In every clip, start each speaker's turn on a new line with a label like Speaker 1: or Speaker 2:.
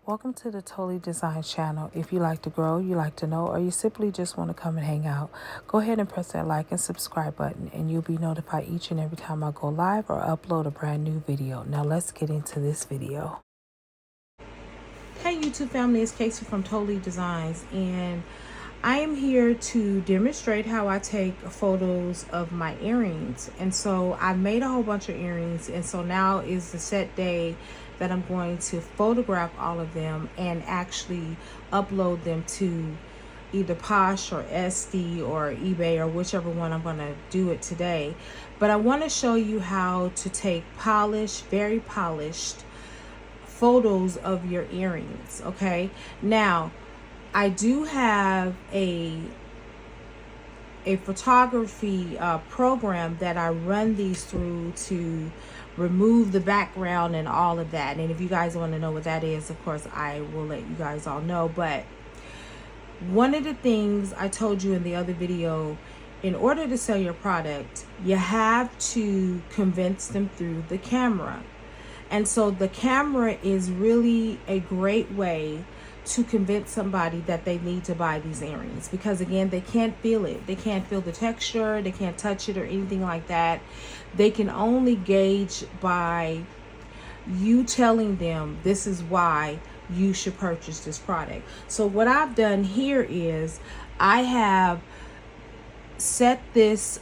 Speaker 1: Welcome to the Totally Design channel. If you like to grow, you like to know, or you simply just want to come and hang out, go ahead and press that like and subscribe button and you'll be notified each and every time I go live or upload a brand new video. Now let's get into this video. Hey YouTube family, it's Casey from Totally Designs, and I am here to demonstrate how I take photos of my earrings. And so I made a whole bunch of earrings, and so now is the set day that I'm going to photograph all of them and actually upload them to either Posh or SD or eBay or whichever one I'm going to do it today. But I want to show you how to take polished, very polished photos of your earrings. Okay, now I do have a photography program that I run these through to remove the background and all of that. And if you guys want to know what that is, of course I will let you guys all know. But one of the things I told you in the other video, in order to sell your product, you have to convince them through the camera. And so the camera is really a great way to convince somebody that they need to buy these earrings, because again, they can't feel it. They can't feel the texture, they can't touch it or anything like that. They can only gauge by you telling them this is why you should purchase this product. So what I've done here is I have set this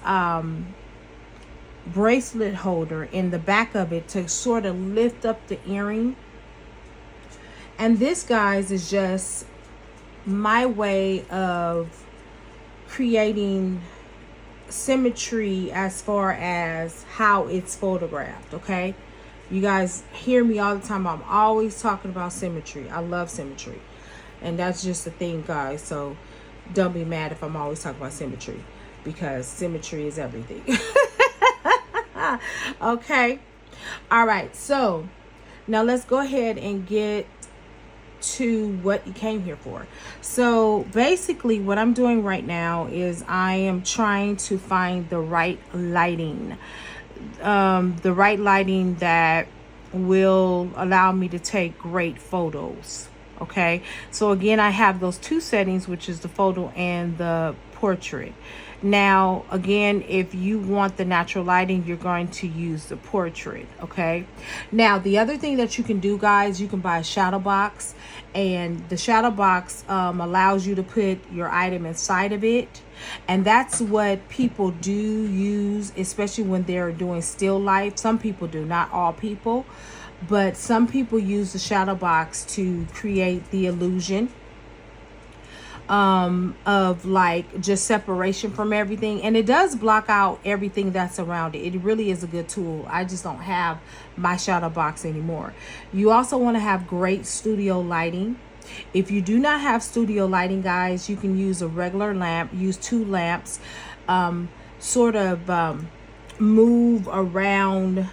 Speaker 1: bracelet holder in the back of it to sort of lift up the earring. And this, guys, is just my way of creating symmetry as far as how it's photographed. Okay, you guys hear me all the time. I'm always talking about symmetry. I love symmetry, and that's just the thing, guys. So don't be mad if I'm always talking about symmetry, because symmetry is everything. Okay, all right, so now let's go ahead and get to what you came here for. So basically what I'm doing right now is I am trying to find the right lighting, that will allow me to take great photos. Okay, so again, I have those two settings, which is the photo and the portrait. Now again, if you want the natural lighting, you're going to use the portrait. Okay, now the other thing that you can do, guys, you can buy a shadow box, and the shadow box allows you to put your item inside of it. And that's what people do use, especially when they're doing still life. Some people do, not all people, but some people use the shadow box to create the illusion of like just separation from everything, and it does block out everything that's around it. It really is a good tool. I just don't have my shadow box anymore. You also want to have great studio lighting. If you do not have studio lighting, guys, you can use a regular lamp. Use two lamps, move around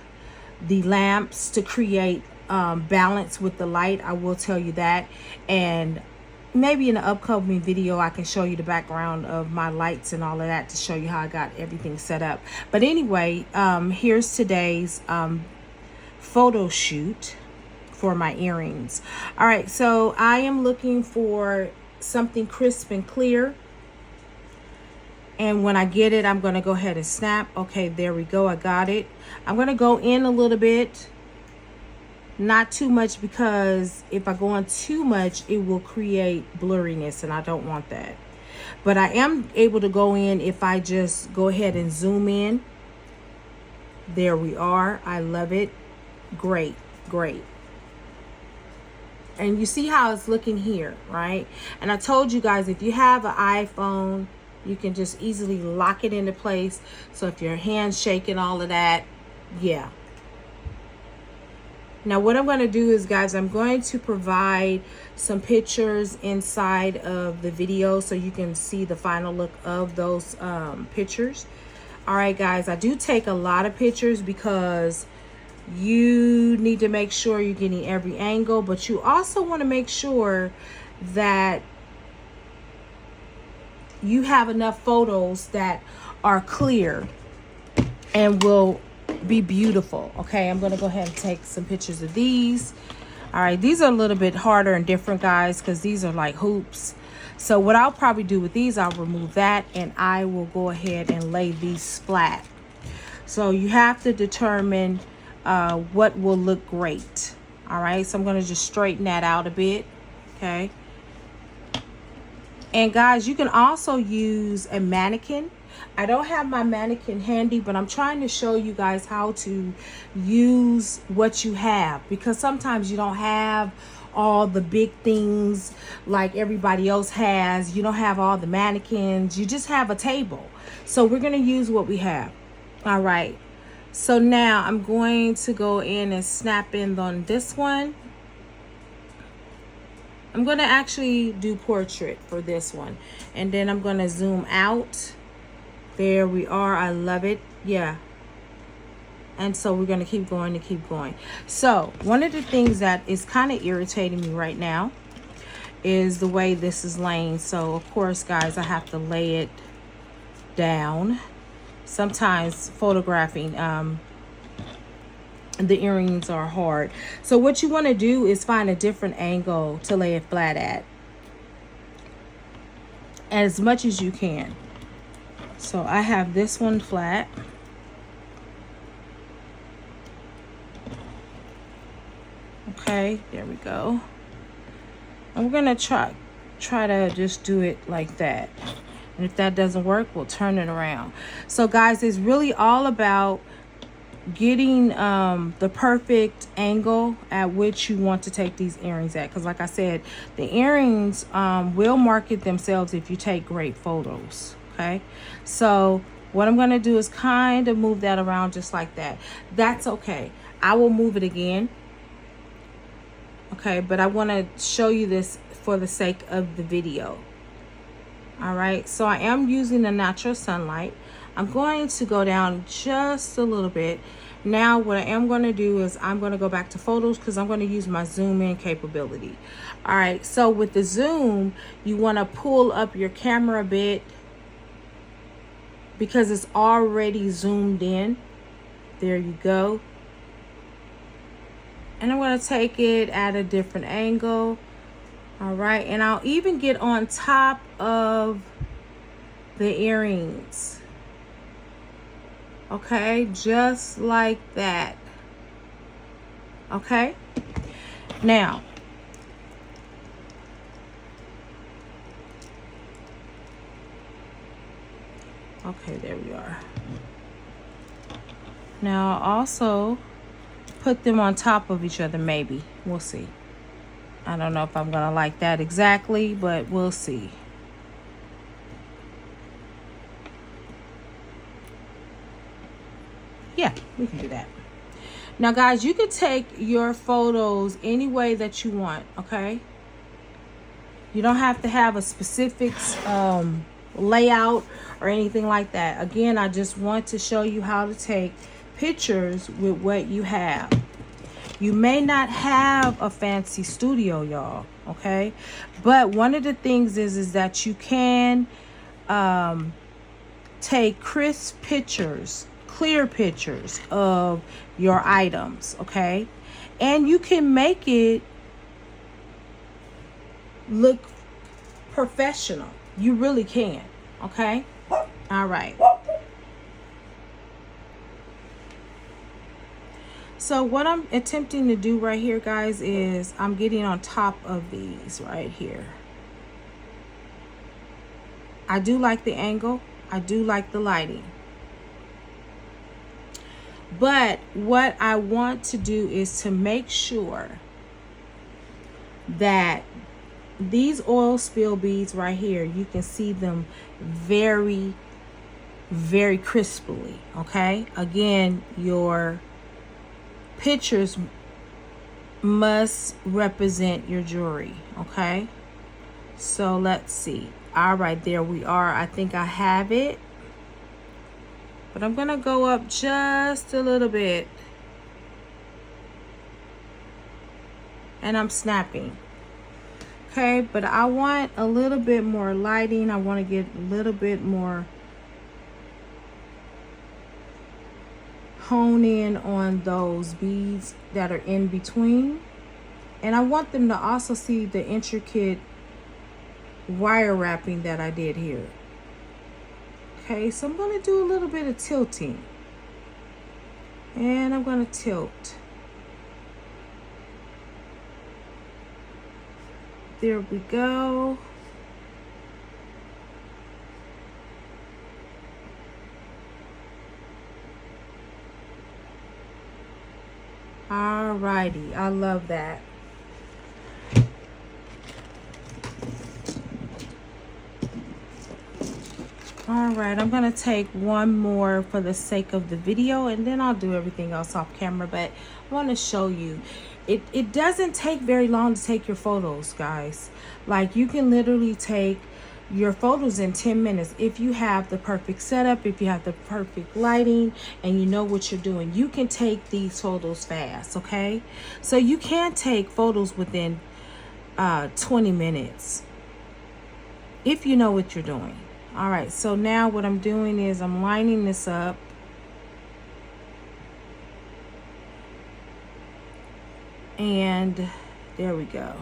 Speaker 1: the lamps to create balance with the light. I will tell you that. And maybe in an upcoming video I can show you the background of my lights and all of that to show you how I got everything set up. But anyway, here's today's photo shoot for my earrings. All right, so I am looking for something crisp and clear, and when I get it, I'm going to go ahead and snap. Okay, there we go. I got it. I'm going to go in a little bit, not too much, because if I go in too much, it will create blurriness, and I don't want that. But I am able to go in if I just go ahead and zoom in. There we are. I love it. Great, great. And you see how it's looking here, right? And I told you guys, if you have an iPhone, you can just easily lock it into place. So if your hand's shaking, all of that, yeah. Now what I'm going to do is, guys, I'm going to provide some pictures inside of the video so you can see the final look of those pictures. All right, guys, I do take a lot of pictures because you need to make sure you're getting every angle, but you also want to make sure that you have enough photos that are clear and will be beautiful. Okay, I'm going to go ahead and take some pictures of these. All right, these are a little bit harder and different, guys, because these are like hoops. So what I'll probably do with these, I'll remove that and I will go ahead and lay these flat. So you have to determine what will look great. All right, so I'm going to just straighten that out a bit. Okay. And guys, you can also use a mannequin. I don't have my mannequin handy, but I'm trying to show you guys how to use what you have, because sometimes you don't have all the big things like everybody else has. You don't have all the mannequins. You just have a table. So we're going to use what we have. All right. So now I'm going to go in and snap in on this one. I'm going to actually do portrait for this one. And then I'm going to zoom out. There we are. I love it. Yeah. And so we're going to keep going and keep going. So one of the things that is kind of irritating me right now is the way this is laying. So of course, guys, I have to lay it down. Sometimes photographing the earrings are hard. So what you want to do is find a different angle to lay it flat at, as much as you can. So I have this one flat. Okay, there we go. And we're gonna try to just do it like that. And if that doesn't work, we'll turn it around. So guys, it's really all about getting the perfect angle at which you want to take these earrings at, because like I said, the earrings will market themselves if you take great photos. Okay, so what I'm going to do is kind of move that around just like that. That's okay. I will move it again. Okay, but I want to show you this for the sake of the video. All right, so I am using the natural sunlight. I'm going to go down just a little bit. Now what I am going to do is I'm going to go back to photos, because I'm going to use my zoom in capability. All right, so with the zoom, you want to pull up your camera a bit because it's already zoomed in. There you go. And I'm going to take it at a different angle. All right, and I'll even get on top of the earrings. Okay, just like that. Okay, now okay, there we are. Now also put them on top of each other. Maybe we'll see. I don't know if I'm gonna like that exactly, but we'll see. Yeah, we can do that. Now guys, you can take your photos any way that you want. Okay, you don't have to have a specific layout or anything like that. Again, I just want to show you how to take pictures with what you have. You may not have a fancy studio, y'all, okay? But one of the things is that you can take crisp pictures, clear pictures of your items, okay? And you can make it look professional. You really can, okay? All right. So what I'm attempting to do right here, guys, is I'm getting on top of these right here. I do like the angle. I do like the lighting. But what I want to do is to make sure that these oil spill beads right here, you can see them very, very crisply, okay? Again, your pictures must represent your jewelry, okay? So let's see. All right, there we are. I think I have it. But I'm gonna go up just a little bit. And I'm snapping. Okay, but I want a little bit more lighting. I want to get a little bit more hone in on those beads that are in between. And I want them to also see the intricate wire wrapping that I did here. Okay, so I'm going to do a little bit of tilting. And I'm going to tilt. There we go. Alrighty, I love that. Alright, I'm going to take one more for the sake of the video, and then I'll do everything else off camera, but I want to show you. It doesn't take very long to take your photos, guys. Like, you can literally take your photos in 10 minutes if you have the perfect setup, if you have the perfect lighting, and you know what you're doing. You can take these photos fast, okay? So you can take photos within 20 minutes if you know what you're doing. All right, so now what I'm doing is I'm lining this up. And there we go.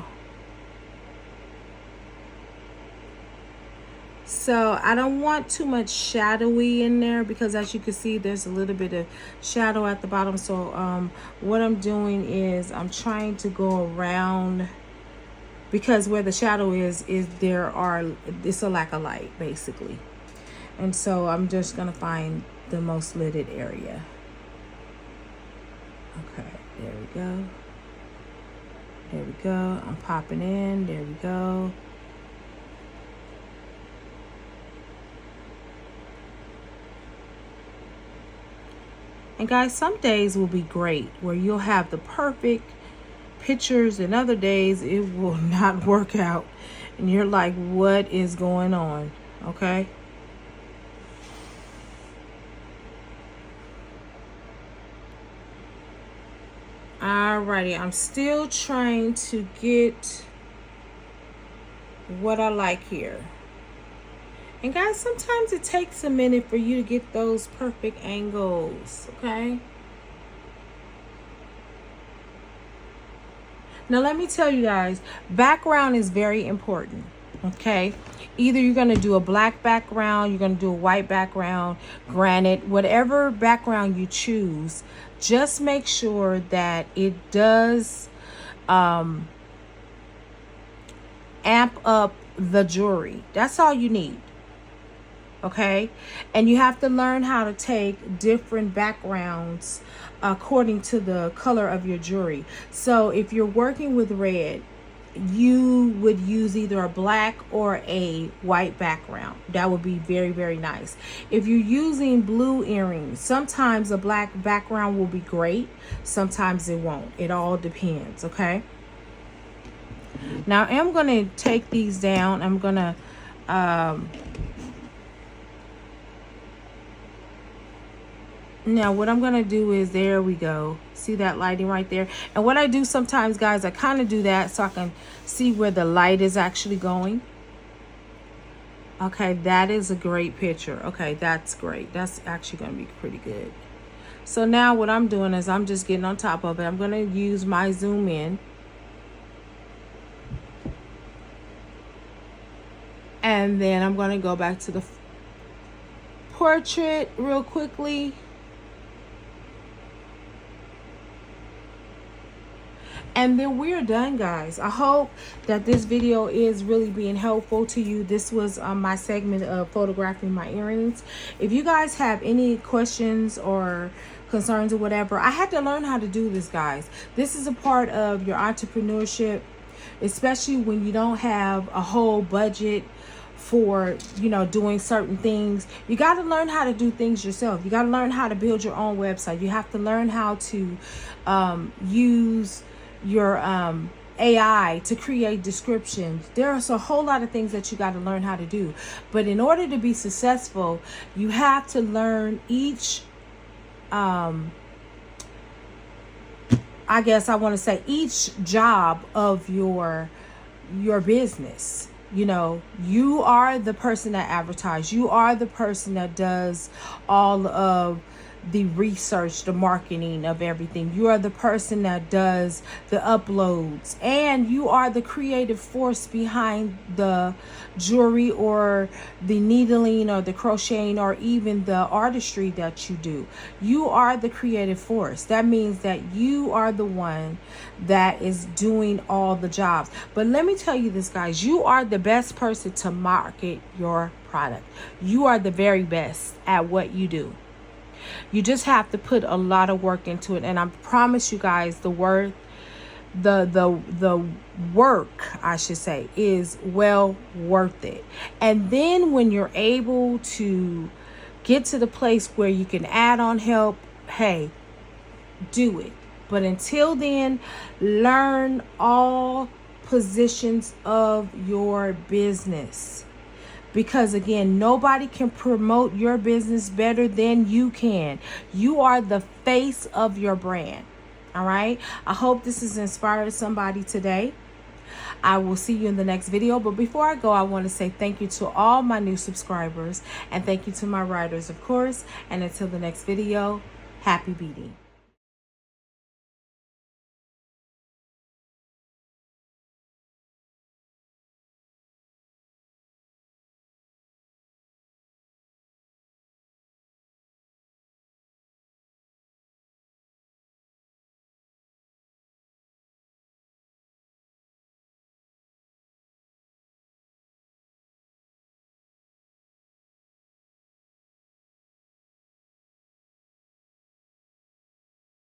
Speaker 1: So I don't want too much shadowy in there, because as you can see, there's a little bit of shadow at the bottom. So what I'm doing is I'm trying to go around, because where the shadow is it's a lack of light basically. And so I'm just gonna find the most lighted area. Okay, there we go. There we go. I'm popping in. There we go. And guys, some days will be great where you'll have the perfect pictures, and other days it will not work out and you're like, what is going on? Okay. Alrighty, I'm still trying to get what I like here. And guys, sometimes it takes a minute for you to get those perfect angles, okay? Now, let me tell you guys, background is very important, okay? Either you're going to do a black background, you're going to do a white background, granite, whatever background you choose, just make sure that it does amp up the jewelry. That's all you need. Okay, and you have to learn how to take different backgrounds according to the color of your jewelry. So if you're working with red, you would use either a black or a white background. That would be very, very nice. If you're using blue earrings, sometimes a black background will be great, sometimes it won't. It all depends. Okay, now I'm going to take these down. I'm going to now what I'm going to do is, there we go. See that lighting right there? And what I do sometimes, guys, I kind of do that so I can see where the light is actually going. Okay, that is a great picture. Okay, that's great. That's actually going to be pretty good. So now what I'm doing is I'm just getting on top of it. I'm going to use my zoom in. And then I'm going to go back to the portrait real quickly. And then we're done, guys. I hope that this video is really being helpful to you. This was my segment of photographing my earrings. If you guys have any questions or concerns or whatever, I had to learn how to do this, guys. This is a part of your entrepreneurship, especially when you don't have a whole budget for, you know, doing certain things. You got to learn how to do things yourself. You got to learn how to build your own website. You have to learn how to use your AI to create descriptions. There's a whole lot of things that you got to learn how to do. But in order to be successful, you have to learn each I guess I want to say each job of your business. You know, you are the person that advertises. You are the person that does all of the research, the marketing of everything. You are the person that does the uploads, and you are the creative force behind the jewelry or the needling or the crocheting or even the artistry that you do. You are the creative force. That means that you are the one that is doing all the jobs. But let me tell you this, guys, you are the best person to market your product. You are the very best at what you do. You just have to put a lot of work into it, and I promise you guys, the work, I should say, is well worth it. And then when you're able to get to the place where you can add on help, hey, do it. But until then, learn all positions of your business. Because again, nobody can promote your business better than you can. You are the face of your brand. All right. I hope this has inspired somebody today. I will see you in the next video. But before I go, I want to say thank you to all my new subscribers. And thank you to my writers, of course. And until the next video, happy beading.